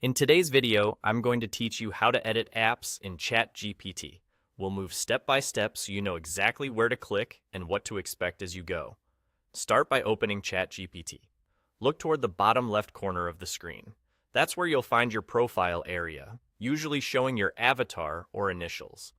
In today's video, I'm going to teach you how to edit apps in ChatGPT. We'll move step by step so you know exactly where to click and what to expect as you go. Start by opening ChatGPT. Look toward the bottom left corner of the screen. That's where you'll find your profile area, usually showing your avatar or initials.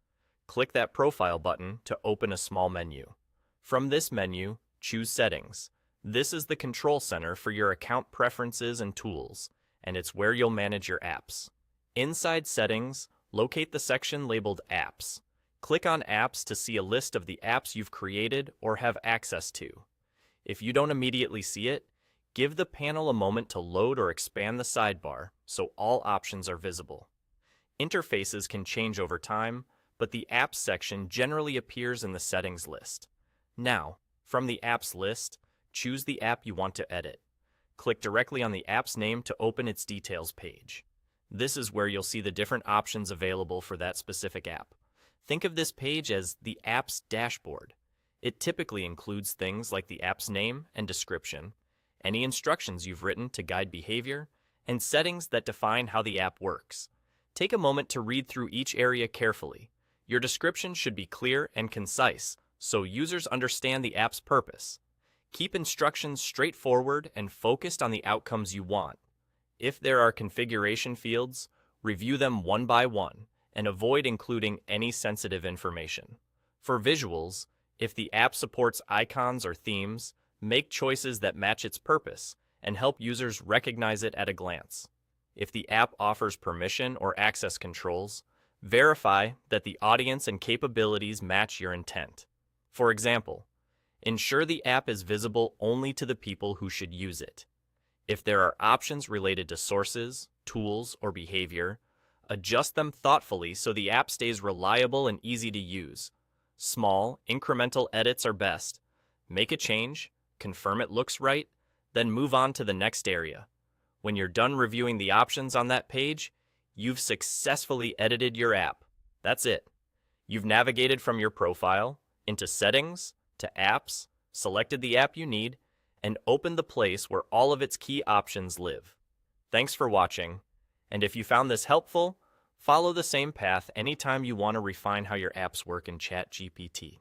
Click that profile button to open a small menu. From this menu, choose Settings. This is the control center for your account preferences and tools, and it's where you'll manage your apps. Inside Settings, locate the section labeled Apps. Click on Apps to see a list of the apps you've created or have access to. If you don't immediately see it, give the panel a moment to load or expand the sidebar so all options are visible. Interfaces can change over time, but the Apps section generally appears in the Settings list. Now, from the Apps list, choose the app you want to edit. Click directly on the app's name to open its details page. This is where you'll see the different options available for that specific app. Think of this page as the app's dashboard. It typically includes things like the app's name and description, any instructions you've written to guide behavior, and settings that define how the app works. Take a moment to read through each area carefully. Your description should be clear and concise, so users understand the app's purpose. Keep instructions straightforward and focused on the outcomes you want. If there are configuration fields, review them one by one and avoid including any sensitive information. For visuals, if the app supports icons or themes, make choices that match its purpose and help users recognize it at a glance. If the app offers permission or access controls, verify that the audience and capabilities match your intent. For example, ensure the app is visible only to the people who should use it. If there are options related to sources, tools, or behavior, adjust them thoughtfully so the app stays reliable and easy to use. Small, incremental edits are best. Make a change, confirm it looks right, then move on to the next area. When you're done reviewing the options on that page, you've successfully edited your app. That's it. You've navigated from your profile into Settings, to Apps, selected the app you need, and opened the place where all of its key options live. Thanks for watching, and if you found this helpful, follow the same path anytime you want to refine how your apps work in ChatGPT.